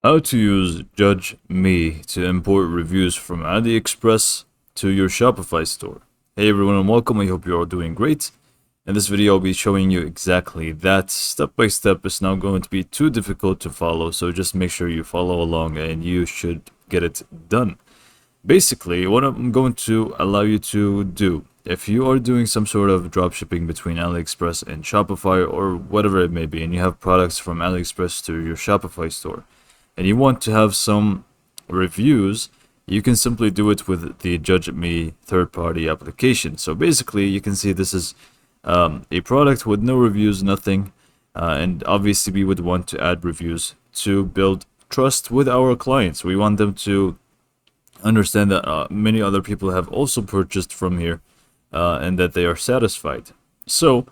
How to use Judge Me to import reviews from AliExpress to your Shopify store. Hey everyone and welcome, I hope you're all doing great. In this video I'll be showing you exactly that step by step. It's not going to be too difficult to follow, so just make sure you follow along and you should get it done. Basically, what I'm going to allow you to do, if you are doing some sort of dropshipping between AliExpress and Shopify or whatever it may be, and you have products from AliExpress to your Shopify store, and you want to have some reviews, you can simply do it with the Judge Me third-party application. So basically, you can see this is a product with no reviews, nothing, and obviously we would want to add reviews to build trust with our clients. We want them to understand that many other people have also purchased from here and that they are satisfied. So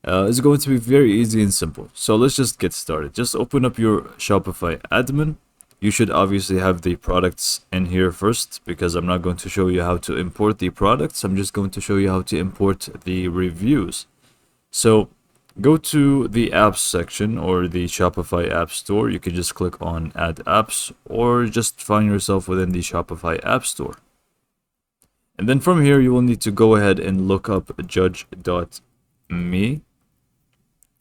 it's going to be very easy and simple. So let's just get started. Just open up your Shopify admin. You should obviously have the products in here first, because I'm not going to show you how to import the products. I'm just going to show you how to import the reviews. So go to the apps section or the Shopify app store. You can just click on add apps or just find yourself within the Shopify app store. And then from here, you will need to go ahead and look up judge.me.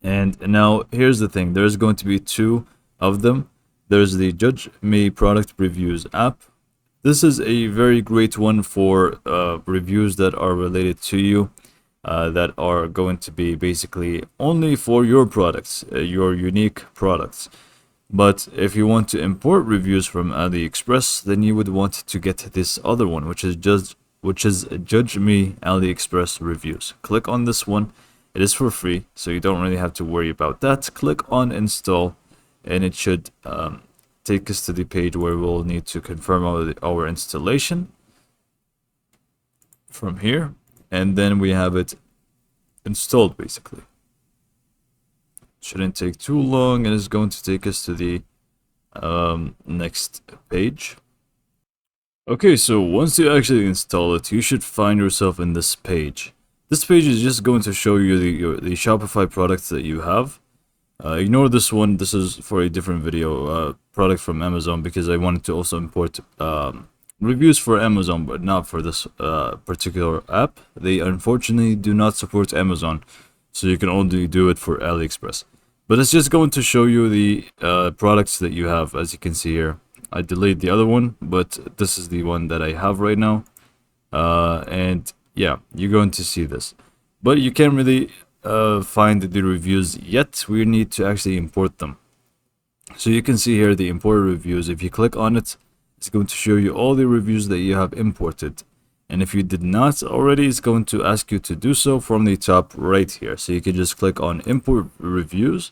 And now here's the thing, there's going to be two of them. There's the Judge Me product reviews app. This is a very great one for reviews that are related to you, that are going to be basically only for your products, your unique products. But if you want to import reviews from AliExpress, then you would want to get this other one, which is Judge Me AliExpress reviews. Click on this one. It is for free, so you don't really have to worry about that. Click on install, and it should take us to the page where we'll need to confirm our installation from here, and then we have it installed basically. Shouldn't take too long, and it's going to take us to the next page. Okay, so once you actually install it, you should find yourself in this page. This page is just going to show you the Shopify products that you have. Ignore this one. This is for a different video, product from Amazon, because I wanted to also import reviews for Amazon, but not for this particular app. They unfortunately do not support Amazon, so you can only do it for AliExpress. But it's just going to show you the products that you have, as you can see here. I delayed the other one, but this is the one that I have right now. And yeah, you're going to see this. But you can't really find the reviews yet. We need to actually import them. So you can see here the imported reviews. If you click on it, it's going to show you all the reviews that you have imported. And if you did not already, it's going to ask you to do so from the top right here. So you can just click on import reviews.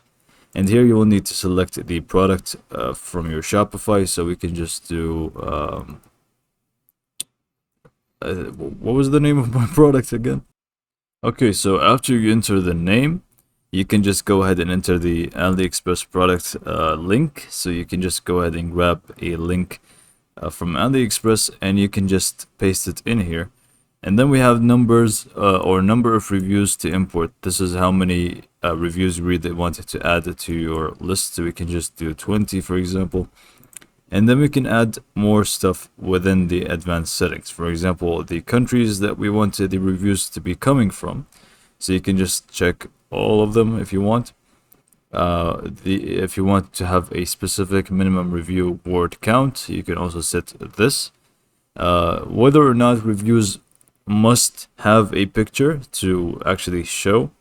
And here you will need to select the product from your Shopify. So we can just do... what was the name of my product again? Okay, so after you enter the name, you can just go ahead and enter the AliExpress product link. So you can just go ahead and grab a link from AliExpress, and you can just paste it in here. And then we have numbers or number of reviews to import. This is how many reviews we really wanted to add to your list. So we can just do 20, for example. And then we can add more stuff within the advanced settings. For example, the countries that we wanted the reviews to be coming from. So you can just check all of them if you want. If you want to have a specific minimum review word count, you can also set this. Whether or not reviews must have a picture to actually show,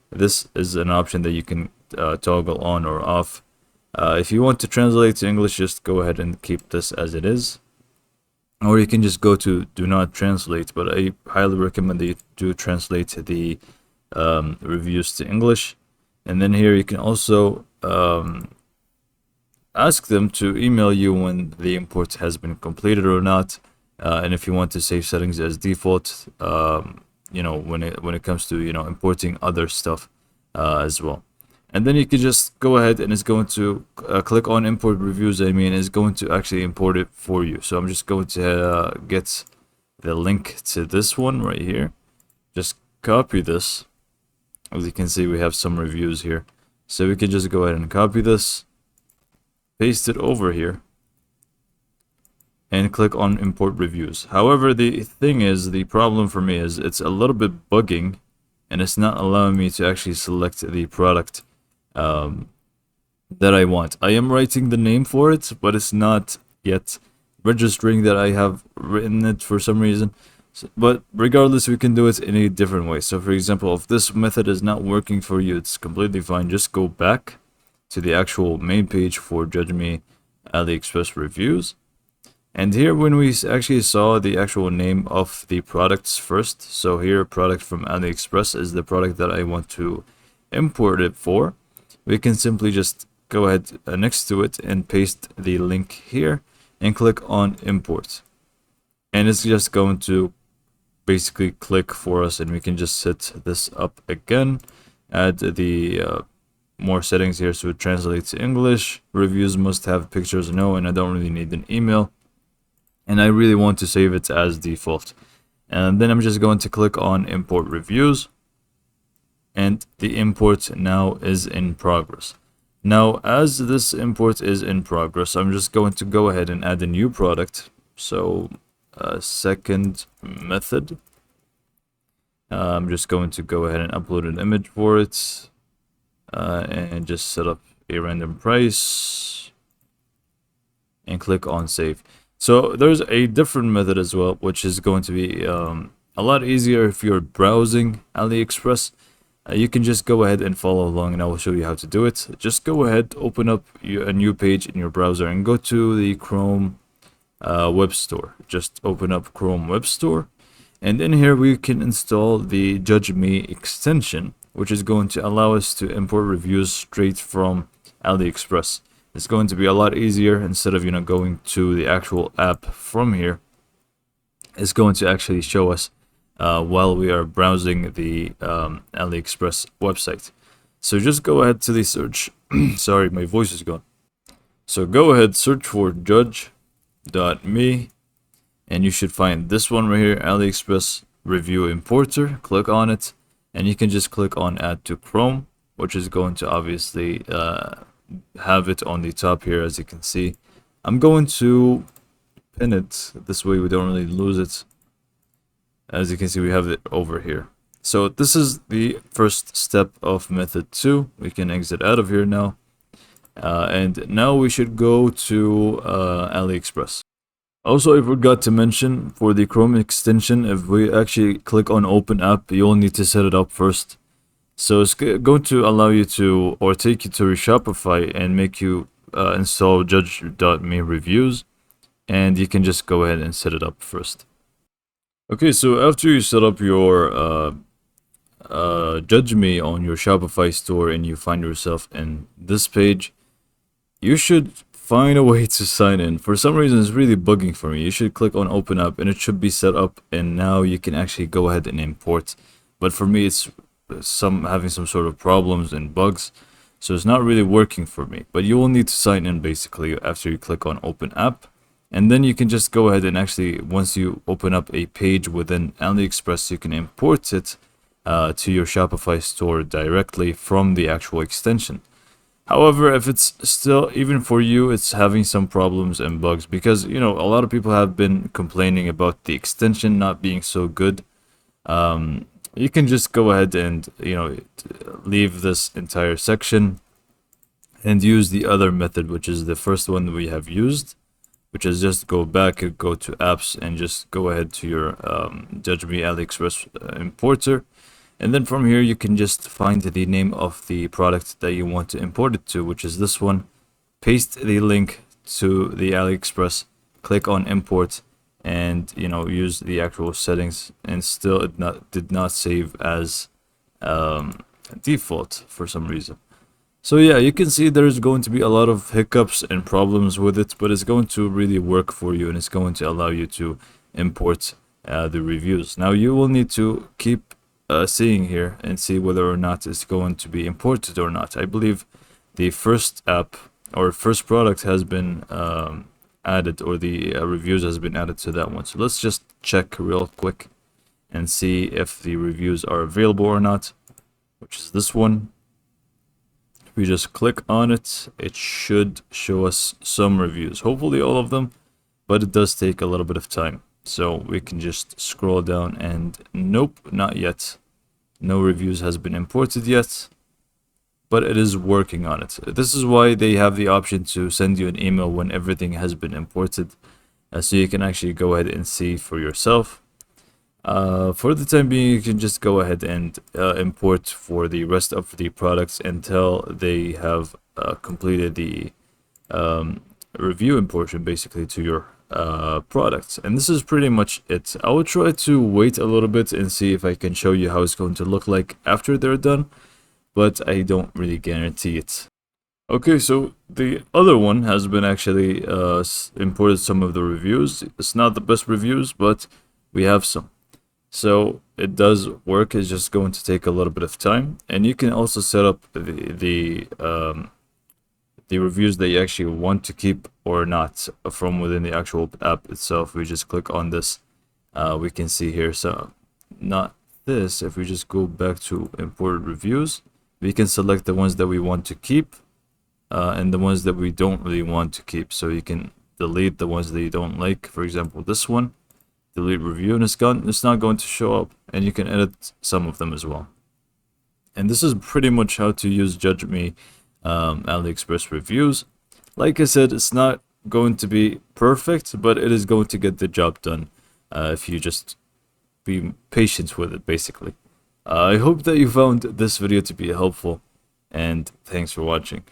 this is an option that you can toggle on or off. If you want to translate to English, just go ahead and keep this as it is. Or you can just go to do not translate, but I highly recommend that you do translate the reviews to English. And then here you can also ask them to email you when the import has been completed or not. And if you want to save settings as default, you know, when it comes to, you know, importing other stuff as well. And then you can just go ahead and it's going to click on import reviews. It's going to actually import it for you. So I'm just going to get the link to this one right here. Just copy this. As you can see, we have some reviews here. So we can just go ahead and copy this, paste it over here. and click on import reviews. However, the thing is, the problem for me is it's a little bit bugging and it's not allowing me to actually select the product that I want. I am writing the name for it, but it's not yet registering that I have written it for some reason. But regardless, we can do it in a different way. So for example, if this method is not working for you, it's completely fine. Just go back to the actual main page for Judge Me AliExpress reviews. And here when we actually saw the actual name of the products first, so here product from AliExpress is the product that I want to import it for, we can simply just go ahead next to it and paste the link here and click on import. And it's just going to basically click for us, and we can just set this up again, add the more settings here so it translates to English. Reviews must have pictures, no, and I don't really need an email. And I really want to save it as default. And then I'm just going to click on import reviews. And the import now is in progress. Now, as this import is in progress, I'm just going to go ahead and add a new product. So, second method. I'm just going to go ahead and upload an image for it. And just set up a random price. And click on save. So there's a different method as well, which is going to be a lot easier if you're browsing AliExpress. You can just go ahead and follow along, and I will show you how to do it. Just go ahead, open up a new page in your browser and go to the Chrome Web Store. Just open up Chrome Web Store, and in here we can install the Judge Me extension, which is going to allow us to import reviews straight from AliExpress. It's going to be a lot easier. Instead of going to the actual app from here, it's going to actually show us while we are browsing the AliExpress website. So just go ahead to the search. Sorry, my voice is gone. So go ahead, search for judge.me, and you should find this one right here, AliExpress Review Importer. Click on it, and you can just click on Add to Chrome, which is going to obviously have it on the top here, as you can see. I'm going to pin it this way we don't really lose it. As you can see, we have it over here. So this is the first step of method 2. We can exit out of here now, and now we should go to AliExpress. Also, I forgot to mention, for the Chrome extension, if we actually click on open app, you'll need to set it up first. So it's going to allow you to, or take you to your Shopify and make you install Judge.me reviews, and you can just go ahead and set it up first. Okay, so after you set up your Judge Me on your Shopify store and you find yourself in this page, you should find a way to sign in. For some reason, it's really bugging for me. You should click on open up and it should be set up, and now you can actually go ahead and import. But for me, it's having some sort of problems and bugs, so it's not really working for me. But you will need to sign in basically after you click on open app, and then you can just go ahead and actually, once you open up a page within AliExpress, you can import it to your Shopify store directly from the actual extension. However, if it's still, even for you, it's having some problems and bugs, because a lot of people have been complaining about the extension not being so good, you can just go ahead and leave this entire section and use the other method, which is the first one we have used, which is just go back and go to apps and just go ahead to your Judge Me AliExpress importer, and then from here you can just find the name of the product that you want to import it to, which is this one. Paste the link to the AliExpress, click on import, and use the actual settings, and still it did not save as default for some reason. So yeah, you can see there's going to be a lot of hiccups and problems with it, but it's going to really work for you, and it's going to allow you to import the reviews. Now you will need to keep seeing here and see whether or not it's going to be imported or not. I believe the first app or first product has been added, or the reviews has been added to that one. So let's just check real quick and see if the reviews are available or not, which is this one. If we just click on it, it should show us some reviews, hopefully all of them, but it does take a little bit of time. So we can just scroll down and nope, not yet. No reviews has been imported yet, but it is working on it. This is why they have the option to send you an email when everything has been imported, so you can actually go ahead and see for yourself. For the time being, you can just go ahead and import for the rest of the products until they have completed the reviewing portion basically to your products. And this is pretty much it. I will try to wait a little bit and see if I can show you how it's going to look like after they're done, but I don't really guarantee it. Okay, so the other one has been actually imported some of the reviews. It's not the best reviews, but we have some. So it does work. It's just going to take a little bit of time, and you can also set up the reviews that you actually want to keep or not from within the actual app itself. We just click on this. We can see here. So not this. If we just go back to imported reviews, we can select the ones that we want to keep and the ones that we don't really want to keep. So you can delete the ones that you don't like. For example, this one. Delete review, and it's not going to show up, and you can edit some of them as well. And this is pretty much how to use Judge Me AliExpress reviews. Like I said, it's not going to be perfect, but it is going to get the job done if you just be patient with it, basically. I hope that you found this video to be helpful, and thanks for watching.